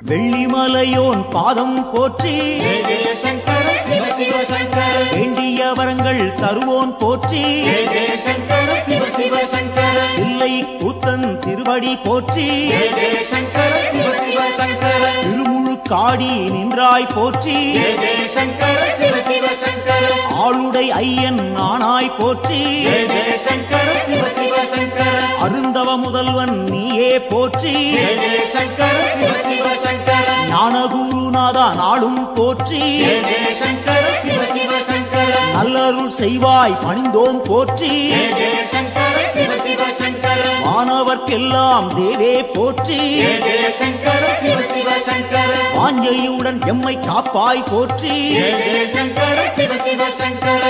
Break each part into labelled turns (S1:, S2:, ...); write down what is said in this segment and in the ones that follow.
S1: வெள்ளிமலையோன் பாதம் போற்றி
S2: ஜெய ஜெய சங்கர சிவ சிவ சங்கர
S1: வேண்டிய வரங்கள் தருவோன் போற்றி
S2: ஜெய ஜெய சங்கர சிவ சிவ சங்கர
S1: இல்லை கூத்தன் திருவடி போற்றி
S2: ஜெய ஜெய சங்கர சிவ சிவ சங்கர
S1: திருமுழு காடி நின்றாய் போற்றி
S2: ஜெய ஜெய சங்கர சிவ சிவ சங்கர
S1: ஆளுடை ஐயன் நானாய் போற்றி
S2: ஜெய ஜெய சங்கர சிவ சிவ சங்கர
S1: அருந்தவ முதல்வன் நீயே போற்றி
S2: ஜெய ஜெய சங்கர சிவ சிவ சங்கர
S1: ஞானகுருநாதா நாளும் போற்றி
S2: ஜெய ஜெய சங்கர சிவ சிவ சங்கர
S1: நல்லருள் செய்வாய் பணிந்தோம் போற்றி
S2: ஜெய ஜெய சங்கர சிவ சிவ சங்கர
S1: மாணவர்க்கெல்லாம் தேவே போற்றி
S2: ஜெய ஜெய சங்கர சிவ சிவ சங்கர
S1: வாஞ்சையுடன் எம்மை காப்பாய் போற்றி
S2: ஜெய ஜெய சங்கர சிவ சிவ சங்கர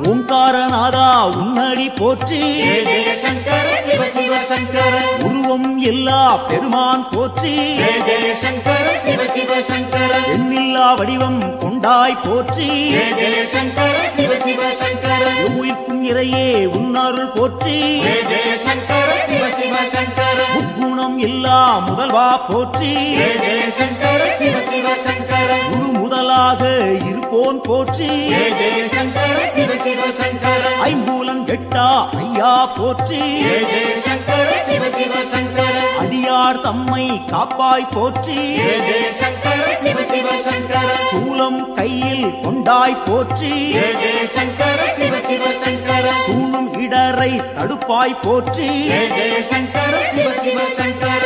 S1: ஓங்காரநாதா உன்னடி போற்றி
S2: ஜெய ஜெய சங்கர சிவ சிவ சங்கர
S1: உருவம் எல்லா பெருமான் போற்றி
S2: ஜெய ஜெய சங்கர சிவ சிவ சங்கர
S1: எண்ணில்லா வடிவம் கொண்டாய் போற்றி
S2: ஜெய ஜெய சங்கர சிவ சிவ சங்கர
S1: உயிர்க்கும் இறையே உன்னருள் போற்றி
S2: ஜெய ஜெய சங்கர சிவ சிவ சங்கர
S1: முக்குணம் எல்லா முதல்வா போற்றி
S2: ஜெய ஜெய சங்கர சிவ சிவ சங்கர
S1: குரு முதலாக இருப்போன் போற்றி
S2: ஜெய ஜெய சங்கர சிவ சிவ சங்கர
S1: ஐம்பூலன் கெட்டா ஐயா போற்றி
S2: ஜெய ஜெய சங்கர சிவ சிவ சங்கர
S1: அடியார் தம்மை காப்பாய் போற்றி
S2: ஜெய ஜெய சங்கர சிவ சிவ சங்கர
S1: சூலம் கையில் கொண்டாய் போற்றி
S2: ஜெய ஜெய சங்கர சிவ சிவ சங்கர
S1: தூணும் இடரை தடுப்பாய் போற்றி
S2: ஜெய ஜெய சங்கர சிவ சிவ சங்கர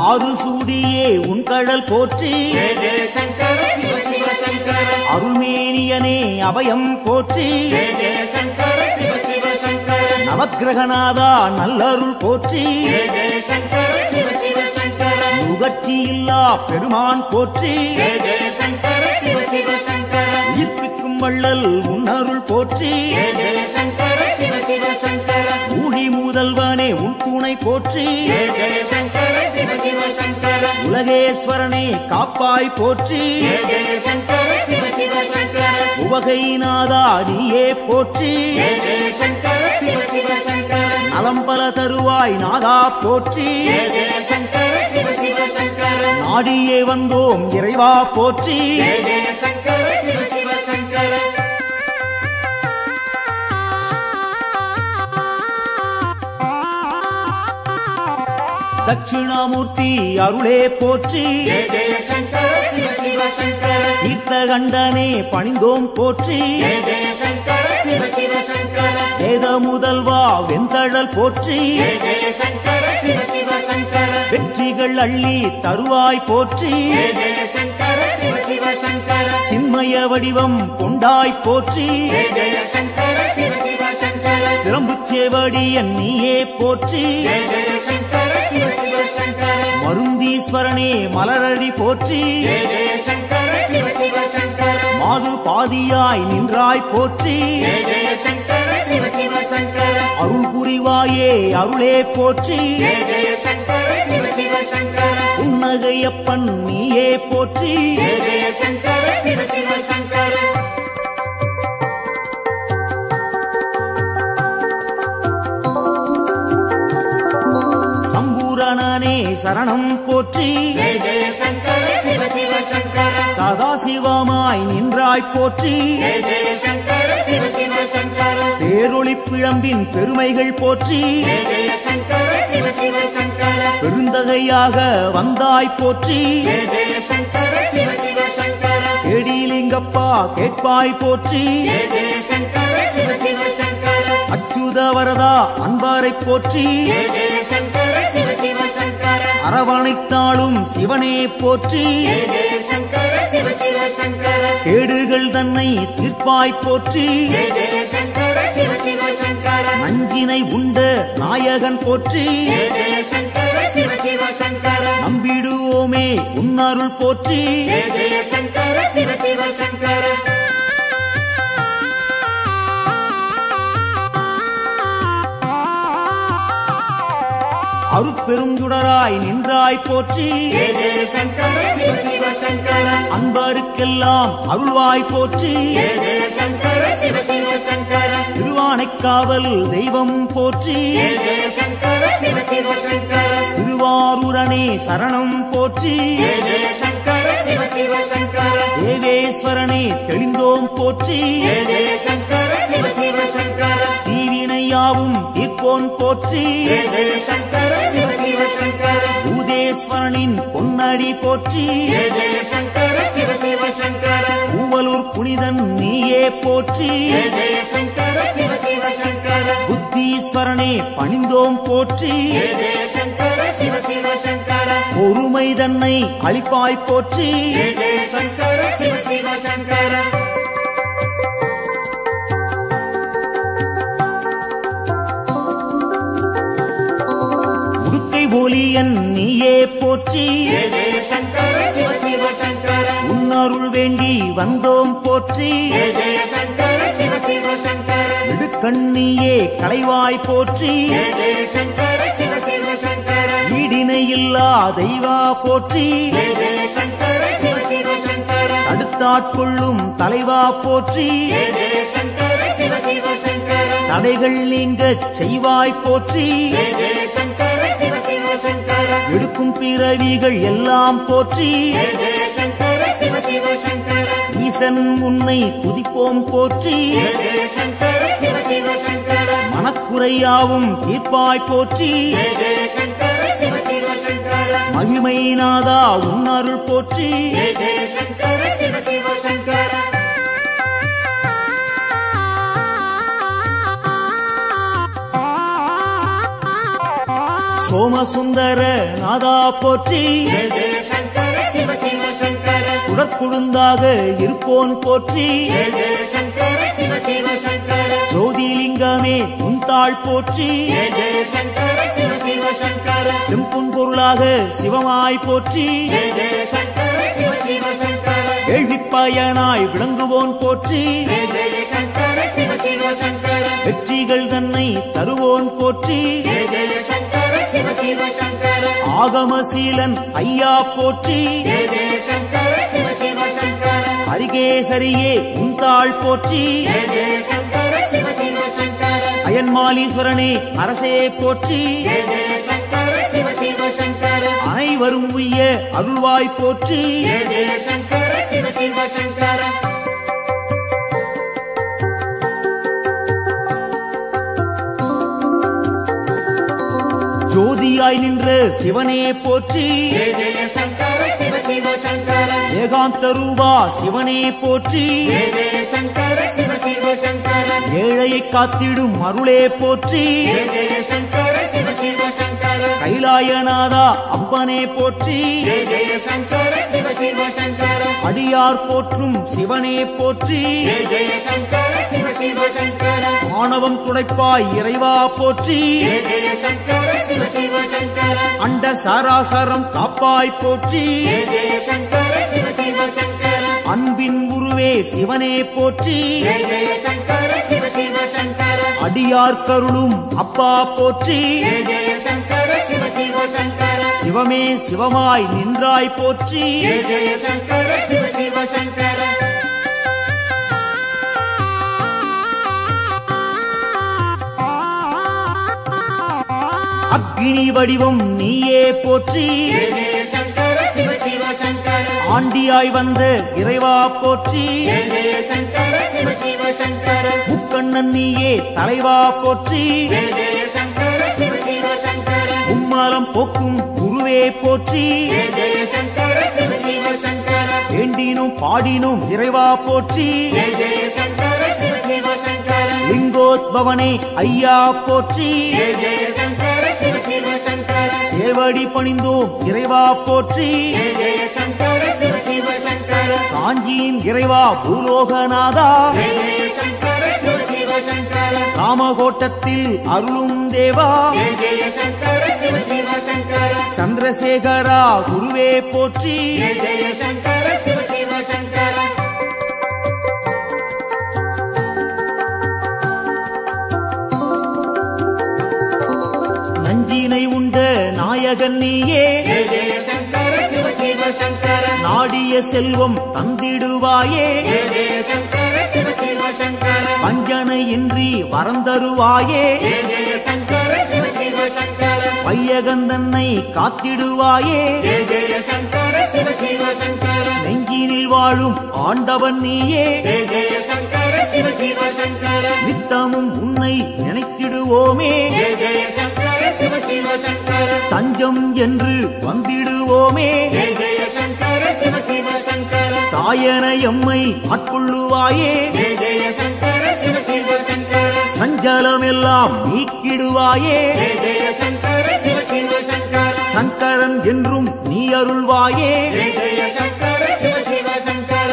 S1: ஆறு சூடியே உன் கடல் போற்றி
S2: ஜெய ஜெய சங்கர சிவ சிவ சங்கர
S1: அருள்மேனியனே அபயம் போற்றி
S2: ஜெய ஜெய சங்கர சிவ சிவ சங்கர
S1: நவக்கிரகநாதா நல்லருள் போற்றி
S2: ஜெய ஜெய சங்கர சிவ சிவ சங்கர
S1: நுகர்ச்சி இல்லா பெருமான் போற்றி
S2: ஜெய ஜெய சங்கர சிவ சிவ சங்கர
S1: உயிர்ப்பிக்கும் வள்ளல் உன்னருள் போற்றி
S2: ஜெய ஜெய சங்கர சிவ சிவ சங்கர
S1: ஊழி முதல்வனே உன் துணை போற்றி
S2: ஜெய ஜெய சங்கர சிவ சிவ சங்கர
S1: உலகேஸ்வரனே காப்பாய் போற்றி
S2: ஜெய ஜெய சங்கர சிவ சிவ சங்கர
S1: உவகைநாதா நீயே போற்றி
S2: ஜெய ஜெய சங்கர சிவ சிவ சங்கர
S1: நலம்பல தருவாய் நாதா போற்றி
S2: ஜெய ஜெய சங்கர சிவ சிவ சங்கர
S1: நாடியே வந்தோம் இறைவா போற்றி
S2: ஜெய ஜெய சங்கர சிவ சிவ சங்கர
S1: தட்சிணாமூர்த்தி அருளே போற்றி
S2: ஜெய ஜெய சங்கர சிவ சிவ சங்கர
S1: தீர்த்தகண்டனே பணிந்தோம் போற்றி
S2: ஜெய ஜெய சங்கர சிவ சிவ சங்கர
S1: வேத முதல்வா வெந்தழல் போற்றி
S2: ஜெய ஜெய சங்கர சிவ சிவ சங்கர
S1: வெற்றிகள் அள்ளி தருவாய் போற்றி
S2: ஜெய ஜெய சங்கர சிவ சிவ சங்கர
S1: சின்மய வடிவம் கொண்டாய் போற்றி
S2: ஜெய ஜெய சங்கர சிவ சிவ சங்கர
S1: சிரம்புச்சேவடியன் நீயே போற்றி
S2: ஜெய ஜெய சங்கர சிவ சிவ சங்கர
S1: மருந்தீஸ்வரனே மலரடி போற்றி
S2: ஜெய ஜெய சங்கர சிவ சிவ சங்கர
S1: மாது பாதியாய் நின்றாய் போற்றி
S2: ஜெய ஜெய சங்கர சிவ சிவ சங்கர
S1: அருள் புரிவாயே அருளே போற்றி
S2: ஜெய ஜெய சங்கர சிவ சிவ சங்கர
S1: புன்னகையப்பன் நீயே போற்றி
S2: ஜெய ஜெய சங்கர சிவ சிவ சங்கர
S1: சம்பூரணனே சரணம் போற்றி
S2: ஜெய ஜெய சங்கர சிவ சிவ சங்கர
S1: சதாசிவமாய் நின்றாய் போற்றி
S2: ஜெய ஜெய சங்கர சிவ சிவ சங்கர
S1: பேரொளி பிழம்பின் பெருமைகள் போற்றி
S2: ஜெய ஜெய சங்கர சிவ சிவ சங்கர
S1: பெருந்தகையாக வந்தாய் போற்றி
S2: ஜெய ஜெய சங்கர சிவ சிவ சங்கர
S1: கேடிலிங்கப்பா கேட்பாய் போற்றி
S2: ஜெய ஜெய சங்கர சிவ சிவ சங்கர
S1: அச்சுத வரதா அன்பாரை போற்றி
S2: ஜெய ஜெய சங்கர சிவ சிவ சங்கர
S1: அரவணைத்தாளும் சிவனே போற்றி
S2: ஜெய ஜெய சங்கர சிவ சிவ சங்கர
S1: கேடுகள் தன்னை தீர்ப்பாய் போற்றி
S2: ஜெய ஜெய சங்கர சிவ சிவ சங்கர
S1: நஞ்சினை உண்ட நாயகன் போற்றி
S2: ஜெய ஜெய சங்கர சிவ சிவ சங்கர
S1: நம்பிடுவோமே உன்னருள் போற்றி
S2: ஜெய ஜெய சங்கர சிவ சிவ சங்கர
S1: அருட்பெரும் சுடராய் நின்றாய் போற்றி
S2: ஜெய ஜெய சங்கர சிவ சிவ சங்கர
S1: அன்பருக்கெல்லாம் அருள்வாய் போற்றி
S2: ஜெய ஜெய சங்கர சிவ சிவ சங்கர
S1: திருவானைக்காவல் தெய்வம் போற்றி
S2: ஜெய ஜெய சங்கர சிவ சிவ சங்கர
S1: திருவாரூரனே சரணம் போற்றி
S2: ஜெய ஜெய சங்கர சிவ சிவ சங்கர
S1: தேவேஸ்வரனே தெளிந்தோம் போற்றி
S2: ஜெய ஜெய சங்கர சிவ சிவ சங்கர
S1: தீவினையாவும் தீர்ப்போன் போற்றி
S2: ஜெய ஜெய சங்கர சிவ சிவ சங்கர
S1: பூதேஸ்வரனின் பொன்னடி போற்றி
S2: ஜெய ஜெய சங்கர சிவ சிவ சங்கர
S1: பூவலூர் புனிதன் நீயே போற்றி
S2: ஜெய ஜெய சங்கர சிவ சிவ சங்கர
S1: புத்தீஸ்வரனே பணிந்தோம் போற்றி
S2: ஜெய ஜெய சங்கர சிவ சிவ சங்கர
S1: பொறுமை தன்னை அளிப்பாய் போற்றி
S2: ஜெய ஜெய சங்கர சிவ சிவ சங்கர
S1: உடுக்கை ஒலியன் நீயே போற்றி
S2: ஜெய ஜெய சங்கர சிவ சிவ சங்கர
S1: உன்னருள் வேண்டி வந்தோம் போற்றி
S2: ஜெய ஜெய சங்கர சிவ சிவ சங்கர
S1: இடுக்கண்ணியே களைவாய் போற்றி
S2: ஜெய ஜெய சங்கர சிவ சிவ சங்கர
S1: ஈடினையில்லா தெய்வா போற்றி
S2: ஜெய ஜெய சங்கர சிவ சிவ சங்கர
S1: தடுத்தாட்கொள்ளும் தலைவா போற்றி
S2: ஜெய ஜெய சங்கர சிவ சிவ சங்கர
S1: தடைகள் நீங்கச் செய்வாய் போற்றி
S2: ஜெய ஜெய சங்கர சிவ சிவ சங்கர
S1: எடுக்கும் பிறவிகள் எல்லாம் போற்றி
S2: ஜெய ஜெய சங்கர சிவ சிவ சங்கர
S1: ஈசன் உன்னை துதிப்போம் போற்றி
S2: ஜெய ஜெய சங்கர சிவ சிவ சங்கர
S1: மனக்குறையாவும் தீர்ப்பாய் போற்றி
S2: ஜெய ஜெய சங்கர சிவ சிவ சங்கர
S1: மகிமை நாதா உன்னருள் போற்றி
S2: ஜெய ஜெய சங்கர சிவ சிவ சங்கர
S1: சோமசுந்தர நாதா போற்றி
S2: ஜெய ஜெய சங்கர சிவ சிவ சங்கர
S1: சுடற்குழுந்தாக இருப்போன் போற்றி
S2: ஜெய ஜெய சங்கர சிவ சிவ சங்கர
S1: ஜோதிலிங்கமே உன்தாள் போற்றி
S2: ஜெய ஜெய சங்கர சிவ சிவ சங்கர
S1: செம்பொன் பொருளாக சிவமாய் போற்றி
S2: ஜெய ஜெய சங்கர சிவ சிவ சங்கர
S1: கேள்விப்பயனாய் விளங்குவோன் போற்றி
S2: ஜெய ஜெய சங்கர சிவ சிவ சங்கர
S1: வெற்றிகள் தன்னை தருவோன் போற்றி
S2: ஜெய ஜெய சங்கர சிவ சிவ சங்கர
S1: ஆகமசீலன் ஐயா போற்றி
S2: ஜெய ஜெய சங்கர சிவ சிவ சங்கர
S1: ஹரிகேசரியே உன்தாள் போற்றி
S2: ஜெய ஜெய சங்கர சிவ சிவ சங்கர
S1: அயன்மாலீஸ்வரனே அரசே போற்றி
S2: ஜெய ஜெய சங்கர சிவ சிவ சங்கர
S1: அனைவரும் உய்ய அருள்வாய் போற்றி
S2: ஜெய ஜெய சங்கர சிவ சிவ சங்கர
S1: ஜோதியாய் நின்ற சிவனே போற்றி
S2: ஜெய ஜெய சங்கர சிவ சிவ சங்கர
S1: ஏகாந்த ரூபா சிவனே போற்றி
S2: ஜெய ஜெய சங்கர சிவ சிவ சங்கர
S1: ஏழையை காத்திடும் அருளே போற்றி
S2: ஜெய ஜெய சங்கர சிவ சிவ சங்கர
S1: கைலாயநாதா அப்பனே போற்றி
S2: ஜெய ஜெய சங்கர சிவ சிவ சங்கர
S1: அடியார் போற்றும் சிவனே போற்றி
S2: ஜெய ஜெய சங்கர சிவ சிவ சங்கர
S1: ஆணவம் துடைப்பாய் இறைவா போற்றி
S2: ஜெய ஜெய சங்கர சிவ சிவ சங்கர
S1: அண்ட சராசரம் காப்பாய் போற்றி
S2: ஜெய ஜெய சங்கர சிவ சிவ சங்கர
S1: அன்பின் உருவே சிவனே போற்றி
S2: ஜெய ஜெய சங்கர சிவ சிவ சங்கர
S1: அடியார் கருளும் அப்பா போற்றி
S2: ஜெய ஜெய சங்கர சிவ சிவ சங்கர
S1: சிவமே சிவமாய் நின்றாய் போற்றி
S2: ஜெய ஜெய சங்கர சிவ சிவ சங்கர
S1: அக்னி வடிவம் நீயே போற்றி
S2: ஜெய ஜெய சங்கர சிவ சிவ சங்கர
S1: ஆண்டியாய் வந்த இறைவா போற்றி
S2: ஜெய ஜெய சங்கர சிவ சிவ சங்கர
S1: முக்கண்ணன் நீயே தலைவா போற்றி
S2: ஜெய ஜெய சங்கர சிவ சிவ சங்கர
S1: மும்மாலம் போக்கும் குருவே போற்றி
S2: ஜெய ஜெய சங்கர சிவ சிவ சங்கர
S1: வேண்டினும் பாடினும் இறைவா போற்றி
S2: ஜெய ஜெய சங்கர சிவ சிவ சங்கர
S1: லிங்கோத்பவனே ஐயா போற்றி
S2: ஜெய ஜெய சங்கர சிவ சிவ சங்கர
S1: சேவடி பணிந்தோம் இறைவா போற்றி
S2: ஜெய ஜெய சங்கர சிவ சிவ சங்கர
S1: காஞ்சியின் இறைவா பூலோகநாதா
S2: ஜெய ஜெய சங்கர சிவ சிவ சங்கர
S1: காமகோட்டத்தில் அருளும் தேவா
S2: ஜெய ஜெய சங்கர சிவ சிவ சங்கர
S1: சந்திரசேகரா குருவே போற்றி
S2: ஜெய ஜெய சங்கர சிவ சிவ சங்கர
S1: நஞ்சினை உண்ட நாயகன் நீயே
S2: ஜெய ஜெய சங்கர சிவ சிவ சங்கர
S1: நாடிய செல்வம் தந்திடுவாயே
S2: ஜெய ஜெய சங்கர சிவ சிவ சங்கர
S1: வஞ்சனையின்றி வரந்தருவாயே
S2: ஜெய ஜெய சங்கர சிவ சிவ சங்கர
S1: வையகந்தன்னை காத்திடுவாயே
S2: ஜெய ஜெய சங்கர சிவ சிவ சங்கர
S1: நெஞ்சினில் வாழும் ஆண்டவன் நீயே
S2: ஜெய ஜெய சங்கர சிவ சிவ சங்கர
S1: நித்தமும் உன்னை நினைத்திடுவோமே
S2: ஜெய ஜெய சங்கர சிவ சிவ சங்கர
S1: தஞ்சம் என்று வந்திடுவோமே
S2: ஜெய ஜெய சங்கர சிவ சிவ சங்கர
S1: தாயன எம்மை ஆட்கொள்ளுவாயே
S2: ஜெய ஜெய சங்கர சிவ சிவ சங்கர
S1: சஞ்சலமெல்லாம் நீக்கிடுவாயே
S2: ஜெய ஜெய சங்கர சிவ சிவ சங்கர
S1: சங்கரன் என்றும் நீ அருள்வாயே
S2: ஜெய ஜெய சங்கர சிவ சிவ சங்கர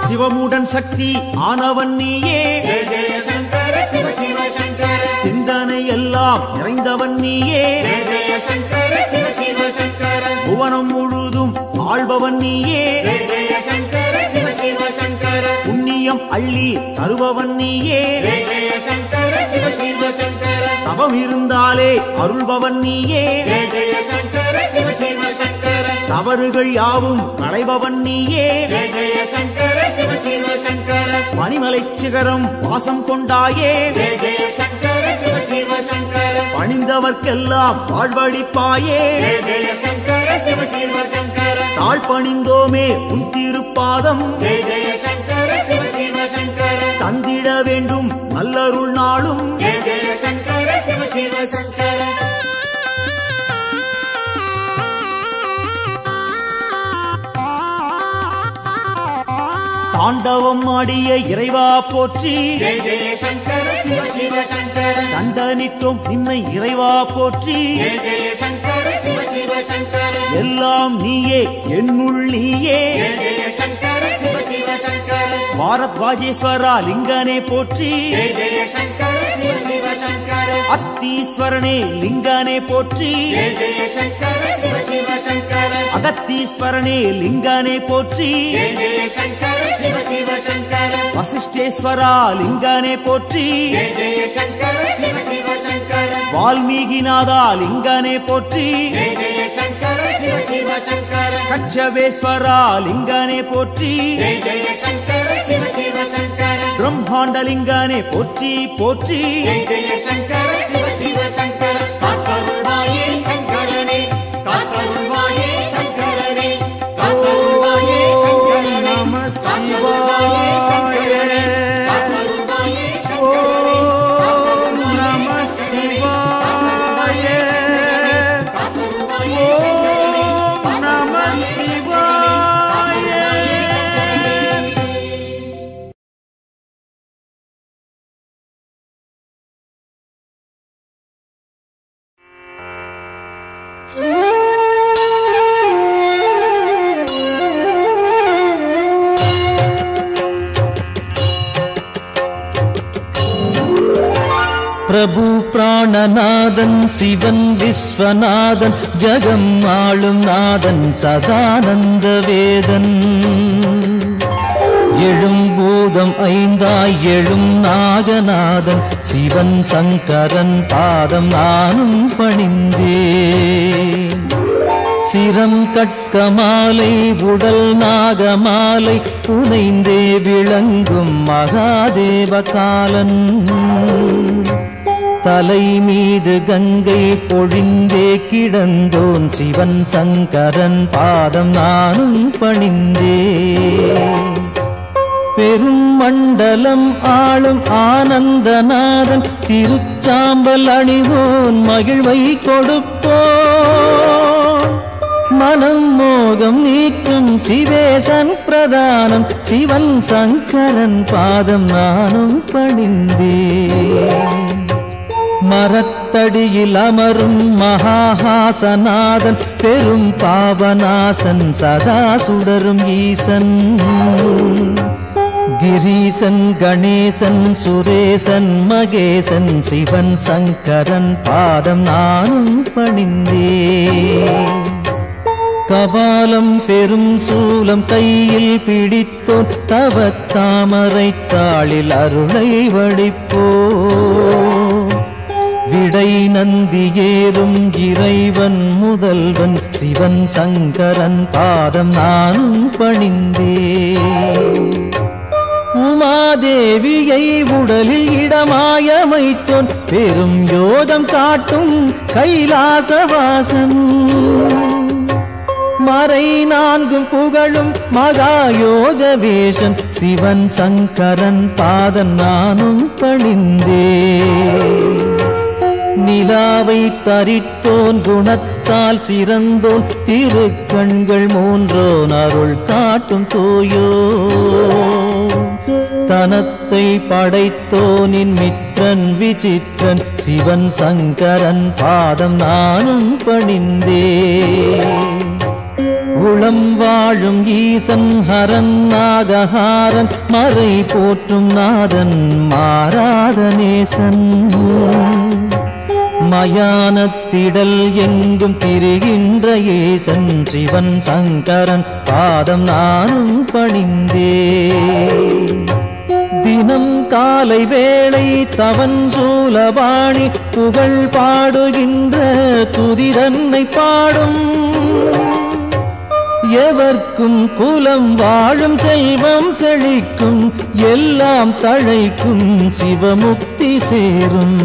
S1: சிவமுடன் சக்தி ஆனவன் நீயே
S2: ஜெய ஜெய சங்கர சிவ சிவ சங்கர
S1: சிந்தனை எல்லாம் நிறைந்தவன் நீயே
S2: ஜெய ஜெய சங்கர சிவ சிவ சங்கர
S1: புவனம் முழுதும் ஆள்பவன் நீயே
S2: ஜெய ஜெய சங்கர சிவ சிவ சங்கர
S1: புண்ணியம் அள்ளி தருபவன் நீயே
S2: ஜெய ஜெய சங்கர சிவ சிவ சங்கர
S1: தவம் இருந்தாலே அருள்பவன் நீயே
S2: ஜெய ஜெய சங்கர சிவ சிவ சங்கர
S1: தவறுகள் யாவும் களைபவன் நீயே
S2: ஜெய ஜெய சங்கர சிவ சிவ சங்கர
S1: பனிமலைச் சிகரம் வாசம் கொண்டாயே
S2: ஜெய ஜெய சங்கர சிவ சிவ சங்கர
S1: பணிந்தவர்க்கெல்லாம் வாழ்வழிப்பாயே
S2: ஜெய ஜெய சங்கர சிவ சிவ சங்கர
S1: தாழ் பணிந்தோமே உன் திருப்பாதம்
S2: ஜெய ஜெய சங்கர சிவ சிவ சங்கர
S1: தந்திட வேண்டும் நல்லருள் நாளும்
S2: ஜெய ஜெய சங்கர சிவ சிவ சங்கர
S1: தாண்டவம் ஆடிய இறைவா போற்றி
S2: ஜெய ஜெய சங்கர சிவ சிவ சங்கர
S1: தண்டனிட்டோம் நின்னை இறைவா போற்றி
S2: ஜெய ஜெய சங்கர சிவ சிவ சங்கர
S1: எல்லாம் நீயே என்னுள் நீயே
S2: ஜெய ஜெய சங்கர சிவ சிவ சங்கர
S1: பாரத் வாஜேஸ்வரா லிங்கனே போற்றி
S2: ஜெய ஜெய சங்கர சிவ சிவ சங்கர
S1: அத்தீஸ்வரனே லிங்கனே போற்றி
S2: ஜெய ஜெய சங்கர சிவ சிவ சங்கர
S1: அகத்தீஸ்வரனே லிங்கனே போற்றி
S2: ஜெய ஜெய சங்கர சிவ சிவ சங்கர
S1: வசிஷ்டேஸ்வரா லிங்கனே போற்றி
S2: ஜெய ஜெய சங்கர சிவ சிவ சங்கர
S1: வால்மீகிநாதா லிங்கனே போற்றி
S2: ஜெய ஜெய சங்கர சிவ சிவ சங்கர
S1: கச்சவேஸ்வரா லிங்கனே போற்றி
S2: ஜெய ஜெய சங்கர சிவ சிவ சங்கர
S1: பிரம்மாண்ட லிங்கனே போற்றி போற்றி
S2: ஜெய ஜெய சங்கர சிவ சிவ சங்கர காத்தருள்வாயே சங்கரனே காத்தருள்வாயே சங்கரனே காத்தருள்வாயே சங்கரனே
S1: நம
S2: காத்தருள்வாயே சங்கரனே காத்தருள்வாயே சங்கரனே
S1: நம சிவாய
S2: காத்தருள்வாயே சங்கரனே
S1: நம சிவாய
S3: பிரபு பிராணநாதன் சிவன் விஸ்வநாதன் ஜகம் ஆளும் நாதன் சதானந்த வேதன் எழும் பூதம் ஐந்தாய் எழும் நாகநாதன் சிவன் சங்கரன் பாதம் நானும் பணிந்தேன் சிரம் கட்கமாலை உடல் நாகமாலை புனைந்தே விளங்கும் மகாதேவ காலன் தலை மீது கங்கை பொழிந்தே கிடந்தோன் சிவன் சங்கரன் பாதம் நானும் பணிந்தேன் பெரும் மண்டலம் ஆளும் ஆனந்தநாதன் திருச்சாம்பல் அணிவோன் மகிழ்வை கொடுப்போன் மனம் மோகம் நீக்கும் சிவேசன் பிரதானம் சிவன் சங்கரன் பாதம் நானும் பணிந்தேன் மரத்தடியில் அமரும் மகாஹாசநாதன் பெரும் பாவநாசன் சதா சுடரும் ஈசன் கிரீசன் கணேசன் சுரேசன் மகேசன் சிவன் சங்கரன் பாதம் நானும் பணிந்தேன் கபாலம் பெரும் சூலம் கையில் பிடித்தோன் தவத்தாமரை தாளில் அருளை வடிப்போ விடை நந்தி ஏறும் இறைவன் முதல்வன் சிவன் சங்கரன் பாதம் நானும் பணிந்தே உமாதேவியை உடலில் இடமாயமைத்தோன் பெரும் யோகம் காட்டும் கைலாசவாசன் மறை நான்கும் புகழும் மகாயோக வேஷன் சிவன் சங்கரன் பாதம் நானும் பணிந்தே நிலாவை தரித்தோன் குணத்தால் சிறந்தோன் திருக்கண்கள் மூன்றோன் அருள் காட்டும் தூயோ தனத்தை படைத்தோனின் மித்திரன் விசித்திரன் சிவன் சங்கரன் பாதம் நானும் பணிந்தே உளம் வாழும் ஈசன் ஹரன் நாகஹாரன் மறை போற்றும் நாதன் மாறாத நேசன் மயானத்திடல் எங்கும் திரிகின்ற ஏசன் சிவன் சங்கரன் பாதம் நானும் பணிந்தே தினம் காலை வேளை தவன் சூலபாணி புகழ் பாடுகின்ற துதிரன்னை பாடும் எவர்க்கும் குலம் வாழும் செல்வம் செழிக்கும் எல்லாம் தழைக்கும் சிவமுக்தி சேரும்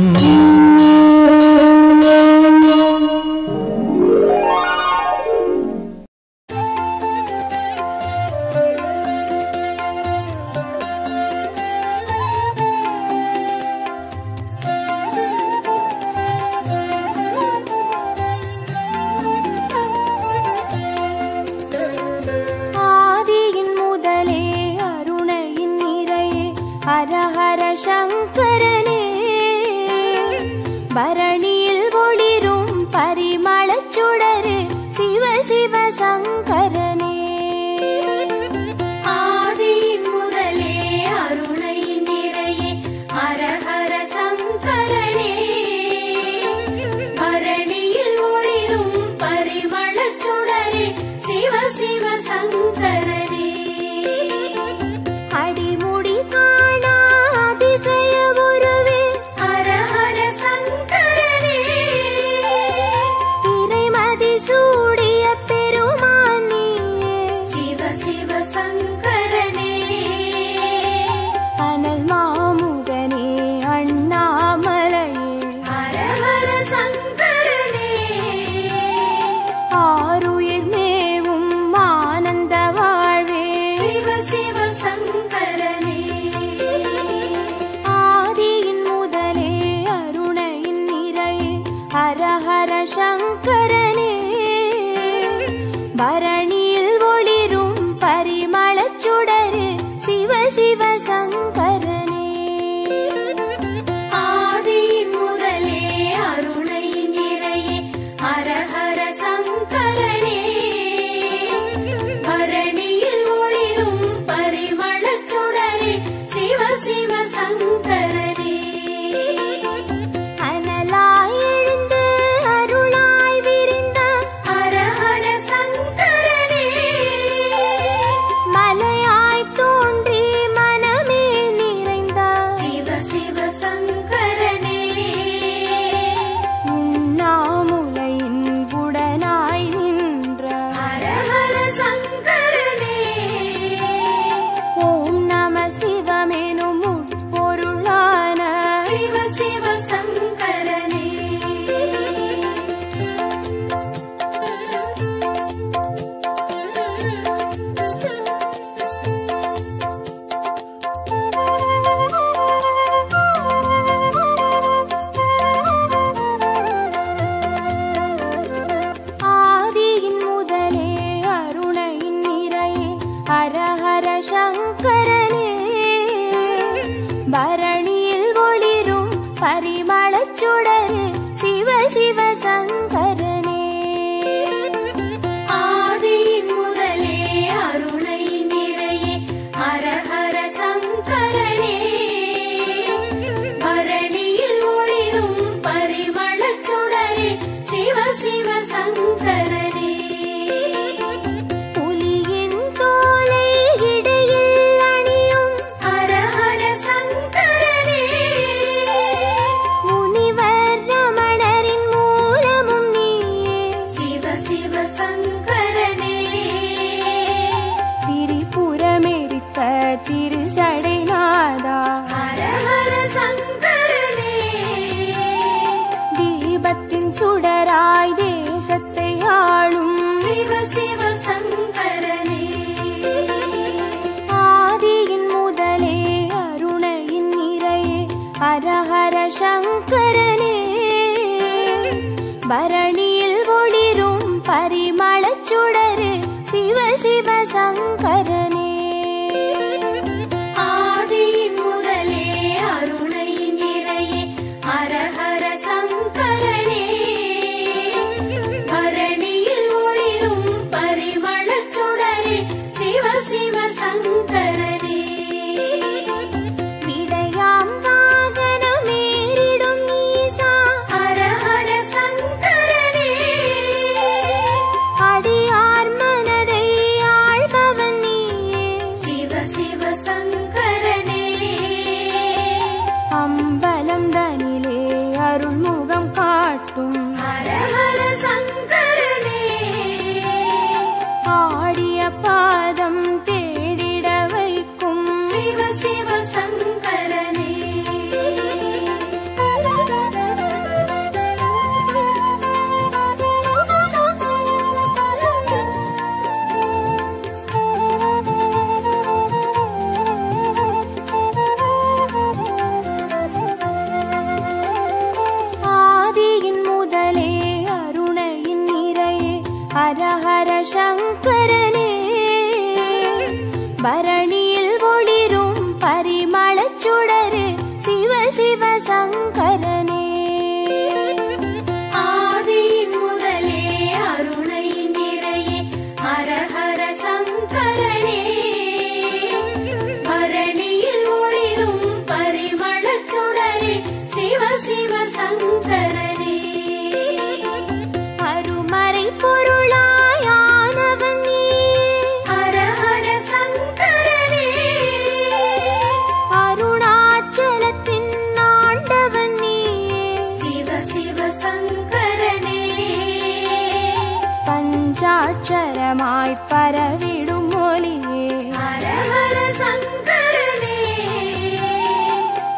S4: சங்கரனே பரணியில் ஒளிரும் பரிமளச் சுடரே சிவ சிவ சங்கரனே
S2: ஆதியின் முதலே அருணையின் நிறையே ஹர ஹர சங்கரனே பரணியில் ஒளிரும் பரிமளச் சுடரே சிவ சிவ சங்கரனே
S4: அடிமுடி சங்கரனே பரணியில் ஒளிரும் பரிமளச் சுடரே சிவ சிவ சங்கரனே
S2: ஆதியின் முதலே அருணையின் நிறையே ஹர ஹர சங்கரனே பரணியில் ஒளிரும் பரிமளச் சுடரே சிவ சிவ சங்கரனே
S4: சங்கரனே பரணியில் ஒளிரும் பரிமளச் சுடரே சிவ சிவ சங்கரனே
S2: ஆதியின் முதலே அருணையின் நிறையே ஹர ஹர சங்கரனே பரணியில் ஒளிரும் பரிமளச் சுடரே சிவ சிவ சங்கரனே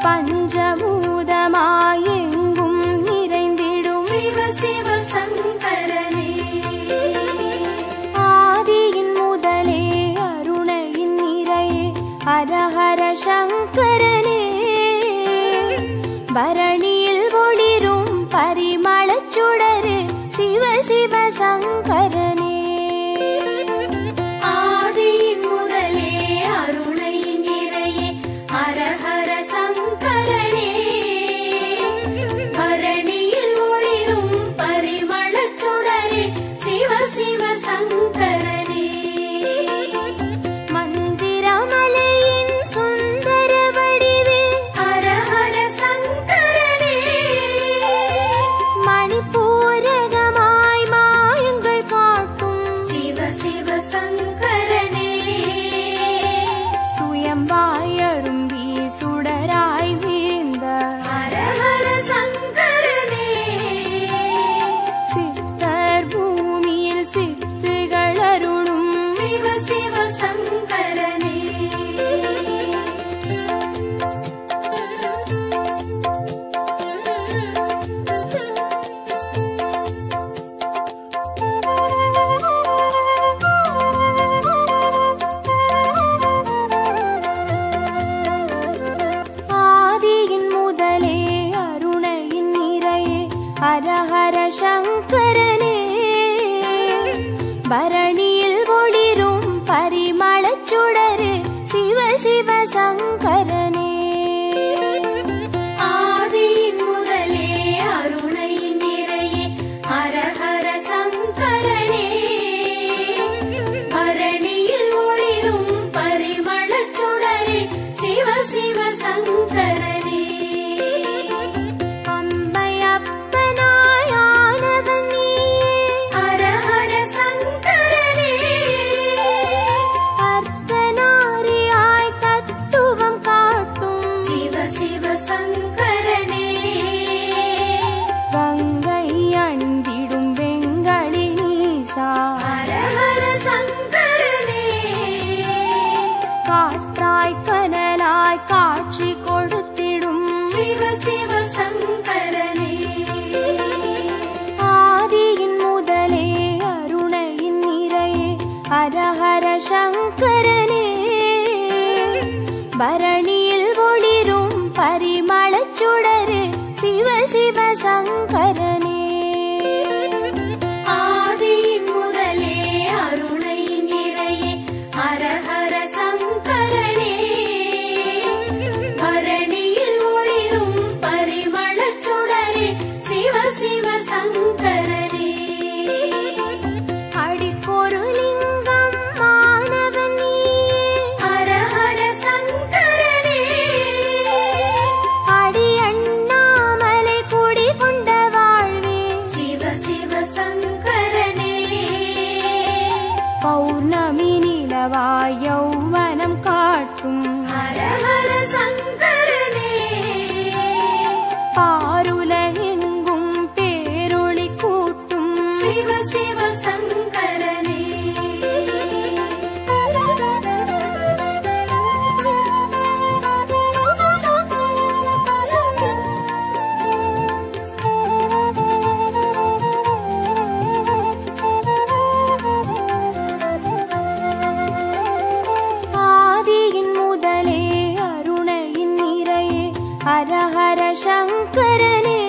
S4: பஞ்சபூதமாயெங்கும் நிறைந்திடும்
S2: சிவ சிவ சங்கரனே
S4: ஆதியின் முதலே அருணையின் நிறையே ஹரஹர சங்கரனே பரணியில் ஒளிரும் பரிமளச் சுடரே சிவ சிவ சங்கரனே
S2: ஆதியின் முதலே அருணையின் நிறையே ஹரஹர சங்கரனே பரணியில் ஒளிரும் பரிமளச் சுடரே சிவ சிவ சங்கரனே
S4: மந்திரமலையின் சுந்தர வடிவே
S2: ஹரஹர சங்கரனே
S4: மணிப்பூரகமாய் மாயங்கள் காட்டும்
S2: சிவ சிவ சங்கரனே
S4: சுயம்பாயரும்பி சுடராய் வீழ்ந்த
S2: ஹரஹர சங்கரனே
S4: சித்தர் பூமியில் சித்துகள் அருளும்
S2: சிவ சிவ சங்கரனே
S4: ஆதியின் முதலே அருணையின் நிறையே ஹரஹர சங்கரனே பரணியில் ஒளிரும் பரிமளச் சுடரே சிவ சிவ சங்கரனே
S2: ஆதியின் முதலே அருணையின் நிறையே ஹரஹர சங்கரனே பரணியில் ஒளிரும் பரிமளச் சுடரே சிவ சிவ சங்கரனே
S4: அம்பையப்பனாய் ஆனவன் நீயே
S2: ஹரஹர சங்கரனே
S4: அர்த்தநாரியாய் தத்துவம் காட்டும்
S2: சிவ சிவ சங்கரனே
S4: கங்கை அணிந்திடும் வெங்கடி நீசா
S2: ஹரஹர சங்கரனே
S4: காற்றாய் கனலாய் காட்சி கொடுத்திடும்
S2: சிவ சிவ சங்கரனே
S4: ஆதியின் முதலே அருணையின் நிறையே ஹரஹர சங்கரனே பரணியில் ஒளிரும் பரிமளச் சுடரே சிவ சிவ சங்கரனே
S2: ஆதியின் முதலே அருணையின் நிறையே ஹரஹர சங்கரனே பரணியில் ஒளிரும் பரிமளச் சுடரே சிவ சிவ சங்கரனே
S4: அடிக்கொரு லிங்கம் மாணவன் நீயே
S2: ஹரஹர சங்கரனே
S4: அடி அண்ணாமலை குடி கொண்ட வாழ்வே
S2: சிவ சிவ சங்கரனே
S4: பௌர்ணமி நிலவாய் யௌவனம் காட்டும்
S2: ஹரஹர சங்கரனே
S4: பாருலகெங்கும் பேரொளி கூட்டும்
S2: சிவ சிவ சங்கரனே
S4: ஆதியின் முதலே அருணையின் நிறையே ஹரஹர சங்கரனே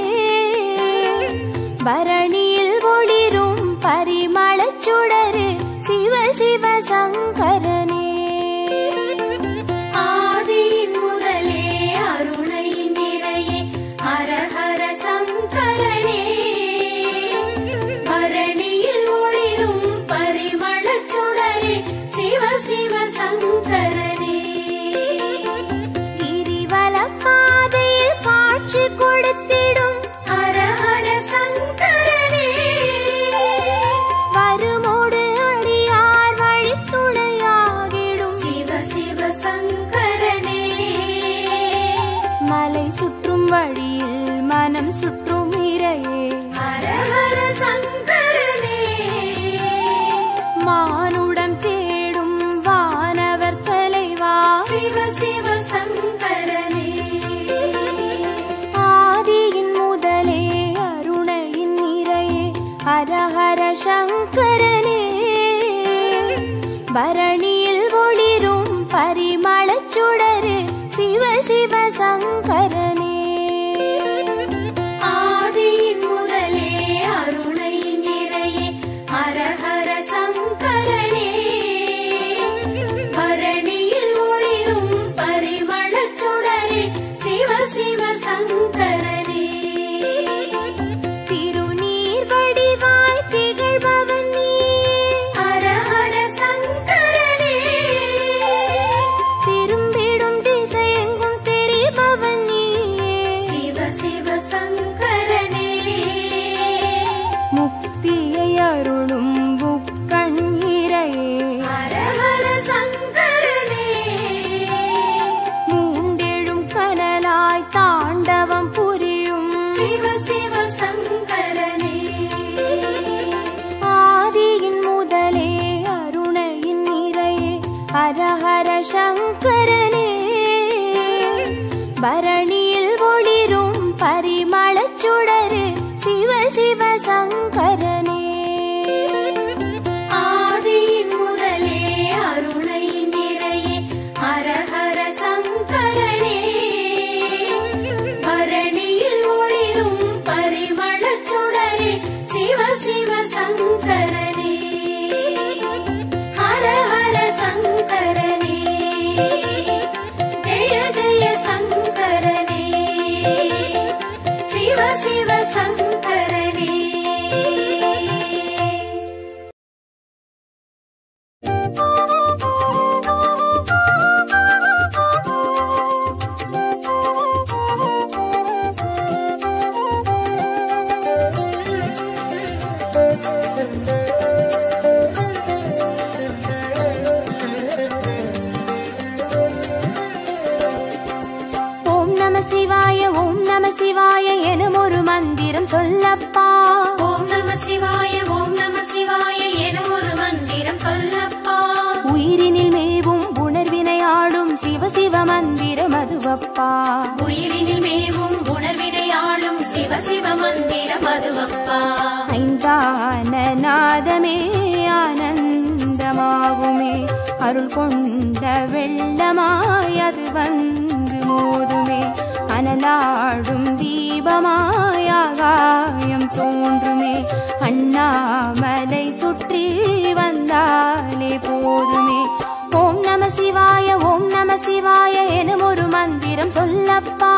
S4: பரணியில் ஒளிரும் பரிமளச் சுடரே சிவ சிவ சங்கரனே
S2: ஆதியின் முதலே அருணையின் நிறையே ஹரஹர சங்கரனே பரணியில் ஒளிரும் பரிமளச் சுடரே சிவ சிவ சங்கரனே
S4: கிரிவல பாதையில் காட்சி கொடுத்திடும்
S2: ஹரஹர சங்கரனே
S4: வருமோடு அடியார் வழித்துணையாகிடும்
S2: சிவ சிவ சங்கரனே
S4: மலை சுற்றும் வழியில் மனம் சுற்றும் இறையே
S2: ஹரஹர சங்கரனே
S4: மானுடம் தேடும் வானவர் தலைவா
S2: சிவ சிவ சங்கரனே
S4: சங்கரனே.
S2: ஆதியின் முதலே அருணையின் நிறையே ஹரஹர சங்கரனே. பரணியில் ஒளிரும் பரிமளச் சுடரே சிவ சிவ சங்கரனே.
S4: திருநீர் வடிவாய் திகழ்பவன் நீ
S2: ஹரஹர சங்கரனே.
S4: திரும்பிடும் திசையெங்கும் தெரிபவன் நீ
S2: சிவ சிவ சங்கரனே.
S4: முக்தியை அருளும் முக்கண்ணிரையே
S2: ஹரஹர சங்கரனே.
S4: மூண்டெழும் கனலாய் தாண்டவம் புரியும்
S2: சிவ சிவ சங்கரனே.
S4: ஆதியின் முதலே அருணையின் நிறையே ஹரஹர சங்கரனே. பரணியில் ஒளிரும் பரிமளச் சுடரே சிவ சிவ சங்கரனே.
S2: ஆதியின் முதலே அருணையின் நிறையே ஹரஹர சங்கரனே. பரணியில் ஒளிரும் பரிமளச் சுடரே சிவ சிவ சங்கரனே. ஹரஹர சங்கரனே. ஜெய ஜெய சங்கரனே. சிவ சிவ சங்கரனே.
S4: ஓம் நம சிவாய ஓம் நம சிவாய எனும் ஒரு மந்திரம் சொல்லப்பா.
S2: ஓம் நம சிவாய ஓம் நம சிவாய எனும் ஒரு மந்திரம் சொல்லப்பா.
S4: உயிரினில் மேவும் உணர்வினை ஆளும் சிவ சிவ மந்திரம் அதுவப்பா.
S2: உயிரினில் மேவும் உணர்வினை ஆளும் சிவ சிவ மந்திரம் அதுவப்பா.
S4: ஐந்தான நாதமே ஆனந்தமாகுமே அருள் கொண்ட வெள்ளமாய் அது வந்து மோதுமே. அனலாடும் தீபமாய் ஆகாயம் தோன்றுமே. அண்ணாமலை சுற்றி வந்தாலே போதுமே. ஓம் நம சிவாய ஓம் நம சிவாய எனும் ஒரு மந்திரம் சொல்லப்பா.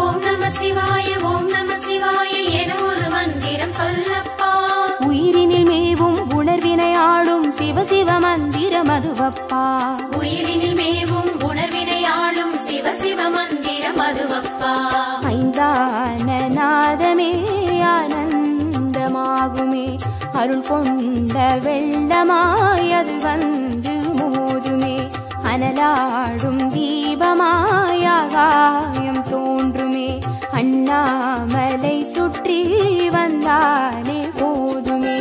S2: ஓம் நம சிவாய ஓம் நம சிவாய எனும் ஒரு மந்திரம் சொல்லப்பா.
S4: உயிரினில் மேவும் உணர்வினை ஆளும் சிவ சிவ மந்திரம் அதுவப்பா.
S2: உயிரினில் மேவும் உணர்வினை ஆளும் சிவ சிவ மந்திரம் அதுவப்பா.
S4: ஐந்தான நாதமே ஆனந்தமாகுமே அருள் கொண்ட வெள்ளமாய் அது வந்து மோதுமே. அனலாடும் தீபமாய் ஆகாயம் தோன்றுமே. அண்ணாமலை சுற்றி வந்தாலே போதுமே.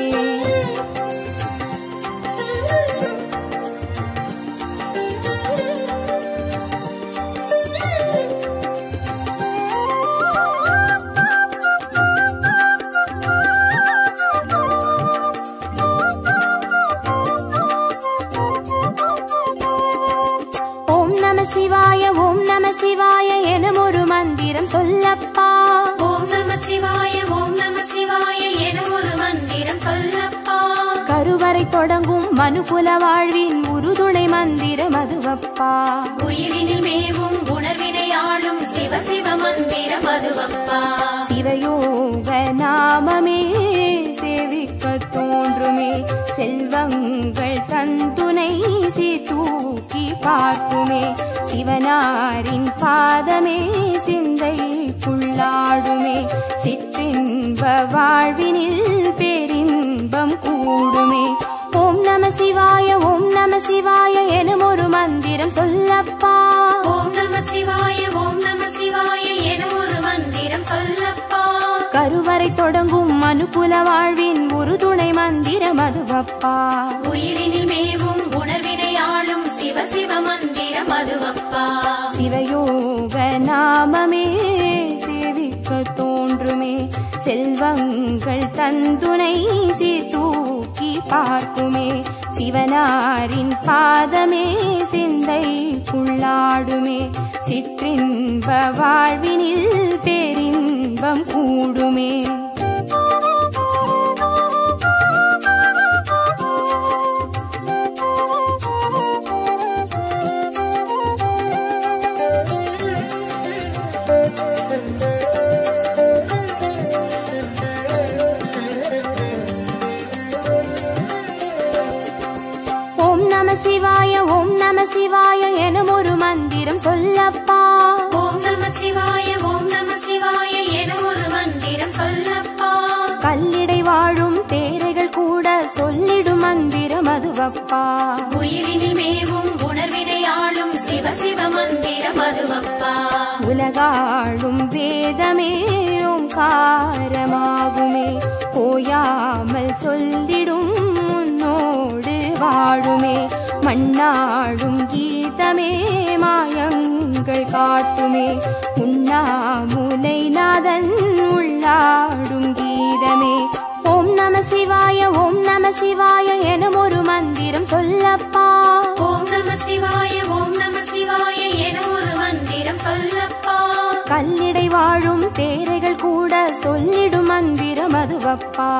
S4: ஓம் நம சிவாய ஓம் நம சிவாய எனும் ஒரு மந்திரம் சொல்லப்பா.
S2: ஓம் நம சிவாய ஓம் நம சிவாய எனும் ஒரு மந்திரம் சொல்லப்பா.
S4: கருவறை தொடங்கும் மனுகுல வாழ்வின் உறுதுணை மந்திரம் அதுவப்பா.
S2: உயிரினில் மேவும் உணர்வினை ஆளும் சிவ சிவ மந்திரம் அதுவப்பா.
S4: சிவயோக நாமமே சேவிக்க தோன்றுமே. செல்வங்கள் தந்துணை சீதூக்கி பார்க்குமே. சிவனாரின் பாதமே சிந்தைக்குள்ளாடுமே. சிற்றின்ப வாழ்வினில் பேரின்பம் கூடுமே. ஓம் நம சிவாய ஓம் நம சிவாய எனும் ஒரு மந்திரம் சொல்லப்பா.
S2: ஓம் நம சிவாய ஓம் நம சிவாய எனும் ஒரு மந்திரம் சொல்லப்பா.
S4: கருவறை தொடங்கும் மனுகுல வாழ்வின் உறுதுணை மந்திரம் அதுவப்பா.
S2: உயிரினில் மேவும் உணர்வினை ஆளும் சிவ சிவ மந்திரம் அதுவப்பா.
S4: சிவயோக நாமமே சேவிக்க தோன்றுமே. செல்வங்கள் தந்துணை சீர்தூக்கி பார்க்குமே. சிவனாரின் பாதமே சிந்தைக்குள்ளாடுமே. சிற்றின்ப வாழ்வினில் பேரின்பம் கூடுமே.
S2: ஓம் நம சிவாய எனும் ஒரு மந்திரம் சொல்லப்பா.
S4: ஓம் நம சிவாய ஓம் நம சிவாய எனும் ஒரு மந்திரம் சொல்லப்பா.
S2: கல்லிடை வாழும் தேரைகள் கூட சொல்லிடும் மந்திரம் அதுவப்பா.
S4: உயிரினில் மேவும் உணர்வினை ஆளும் சிவ சிவ மந்திரம் அதுவப்பா.
S2: உலகாளும் வேதமே ஓங்காரமாகுமே. ஓயாமல் சொல்லிடும் உன்னோடு வாழுமே. மண்ணாடும் கீதமே மாயங்கள் காட்டுமே. உண்ணாமுலை நாதன் உள்ளாடும் கீதமே. ஓம் நம சிவாய ஓம் நம சிவாய எனும் ஒரு மந்திரம் சொல்லப்பா.
S4: ஓம் நம சிவாய ஓம் நம சிவாய எனும் ஒரு மந்திரம் சொல்லப்பா.
S2: கல்லிடை வாழும் தேரைகள் கூட சொல்லிடும் மந்திரம் அதுவப்பா.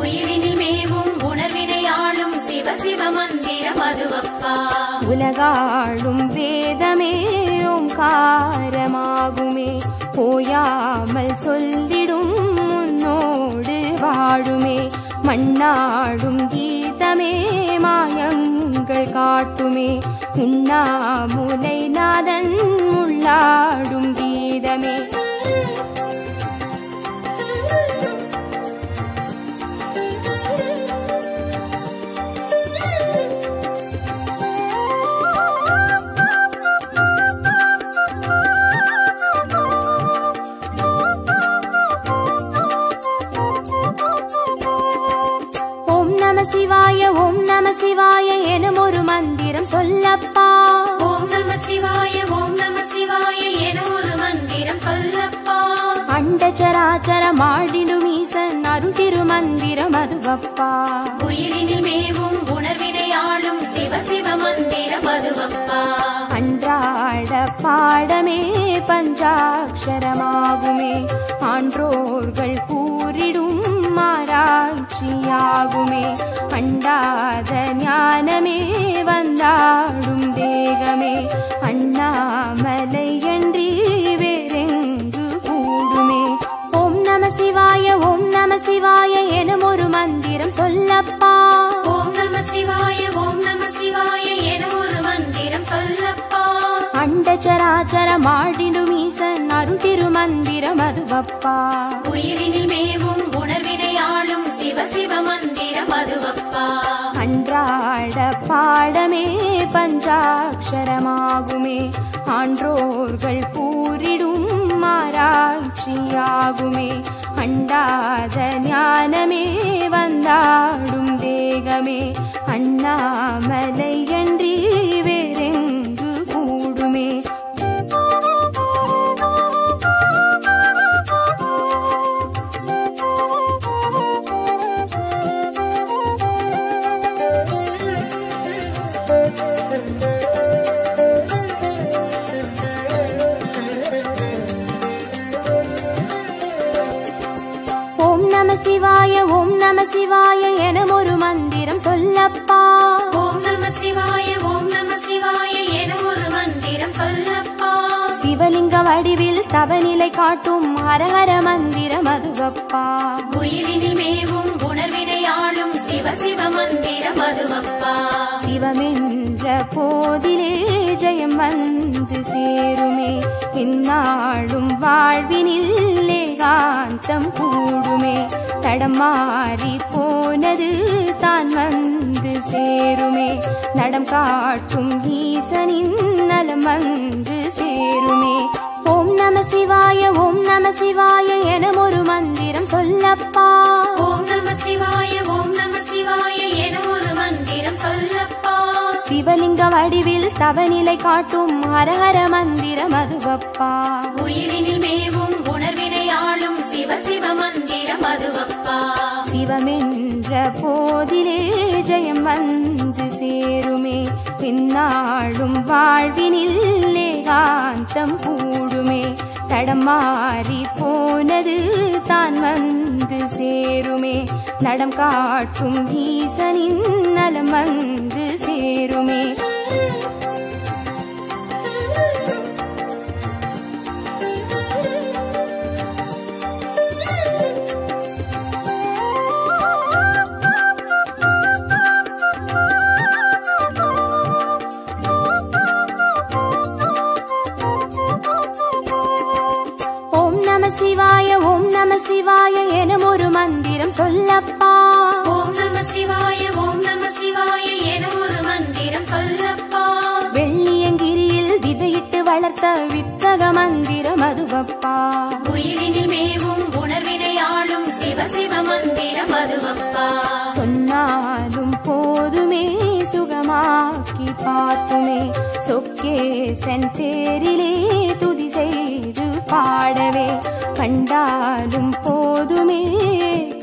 S4: உயிரினில் மேவும் உணர்வினை ஆளும் சிவ சிவ மந்திரம் அதுவப்பா.
S2: உலகாளும் வேதமே ஓங்காரமாகுமே. ஓயாமல் சொல்லிடும் உன்னோடு வாழுமே. மண்ணாடும் கீதமே மாயங்கள் காட்டுமே. உண்ணாமுலை நாதன் உள்ளாடும் கீதமே. ஓம் நம சிவாய எனும் ஒரு மந்திரம் சொல்லப்பா.
S4: ஓம் நம சிவாய ஓம் நம சிவாய எனும் ஒரு மந்திரம் சொல்லப்பா.
S2: அண்டச்சராச்சர மாடிடும் ஈசன் அருள் திருமந்திரம் அதுவப்பா.
S4: உயிரினில் மேவும் உணர்வினை ஆளும் சிவ சிவ மந்திரம் அதுவப்பா.
S2: அன்றாட பாடமே பஞ்சாட்சரமாகுமே. ஆன்றோர்கள் கூறிடும் ஆராய்ச்சியாகுமே. அண்டாத ஞானமே வந்தாடும் தேகமே. அண்ணாமலை என்றி வேறெங்கு கூடுமே. ஓம் நம சிவாய ஓம் நம சிவாய எனும் ஒரு மந்திரம் சொல்லப்பா.
S4: ஓம் நம சிவாய ஓம் நம சிவாய எனும் ஒரு மந்திரம் சொல்லப்பா.
S2: அண்டச்சராச்சர மாடிடும் ஈசன் அருள் திருமந்திரம் அதுவப்பா.
S4: உயிரினில் மேவும் உணர்வினை ஆளும் சிவ சிவ மந்திரம் அதுவப்பா.
S2: அன்றாட பாடமே பஞ்சாட்சரமாகுமே. ஆன்றோர்கள் கூறிடும் ஆராய்ச்சியாகுமே. அண்டாத ஞானமே வந்தாடும் தேகமே. அண்ணாமலை என்றி வேறெங்கு கூடுமே. ஓம் நம சிவாய எனும் ஒரு மந்திரம் சொல்லப்பா.
S4: ஓம் நம சிவாய ஓம் நம சிவாய எனும் ஒரு மந்திரம் சொல்லப்பா.
S2: சிவலிங்க வடிவில் தவநிலை காட்டும் ஹரஹர மந்திரம் அதுவப்பா.
S4: உயிரினில் மேவும் உணர்வினை ஆளும் சிவ சிவ மந்திரம் அதுவப்பா.
S2: சிவமென்ற போதிலே ஜெயம் வந்து சேருமே. இந்நாளும் வாழ்வினில் ஏகாந்தம் கூடுமே. தடம் மாறி போனது தான் வந்து சேருமே. நடம் காட்டும் ஈசனின் நலம் வந்து சேருமே. ஓம் நம சிவாய ஓம் நம சிவாய எனும் ஒரு மந்திரம் சொல்லப்பா.
S4: ஓம் நம சிவாய ஓம் நம சிவாய எனும் ஒரு மந்திரம் சொல்லப்பா.
S2: சிவலிங்க வடிவில் தவநிலை காட்டும் ஹரஹர மந்திரம் அதுவப்பா.
S4: உயிரினில் மேவும் உணர்வினை ஆளும் சிவ சிவ மந்திரம் அதுவப்பா.
S2: சிவமென்ற போதிலே ஜெயம் வந்து சேருமே.
S4: எந்நாளும் வாழ்வினில் ஏகாந்தம் கூடுமே தடம் மாறி போனது தான் வந்து சேருமே நடம் காட்டும் ஈசனின் நலம் வந்து சேருமே
S2: ஓம் நம சிவாய எனும் ஒரு மந்திரம் சொல்லப்பா ஓம் நம சிவாய எனும் ஒரு மந்திரம் சொல்லப்பா
S4: வெள்ளியங்கிரியில் விதையிட்டு வளர்த்த வித்தக மந்திரம் அதுவப்பா
S2: உயிரினில் மேவும் உணர்வினை ஆளும் சிவ சிவ மந்திரம் அதுவப்பா
S4: சொன்னாலும் போதுமே சுகமாக்கி பார்த்துமே சொக்கேசன் பேரிலே துதி செய்து பாடவே கண்டாலும் போதுமே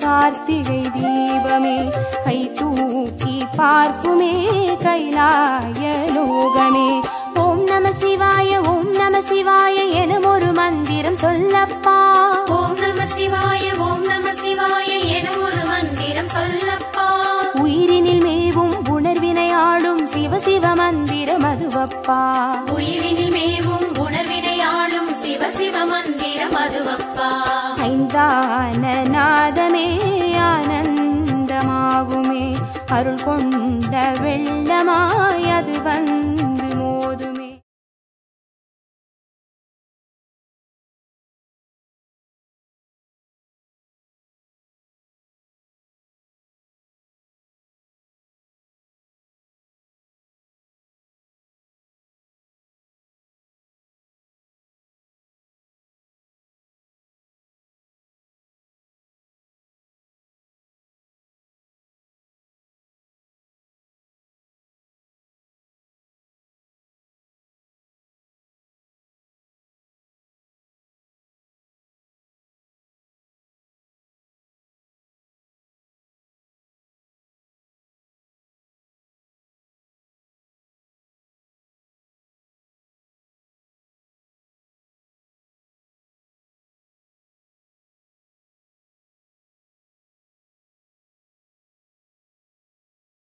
S4: கார்த்திகை தீபமே கை தூக்கி பார்க்குமே கைலாய லோகமே ஓம் நம சிவாய எனும் ஒரு மந்திரம் சொல்லப்பா
S2: ஓம் நம சிவாய எனும் ஒரு மந்திரம் சொல்லப்பா
S4: உயிரினில் மேவும் உணர்வினை ஆளும் சிவ சிவ மந்திரம் அதுவப்பா
S2: உயிரினில் மேவும் உணர்வினை ஆளும் சிவ சிவ மந்திரம் அதுவப்பா
S4: ஐந்தான நாதமே ஆனந்தமாகுமே அருள் கொண்ட வெள்ளமாய் அது வந்து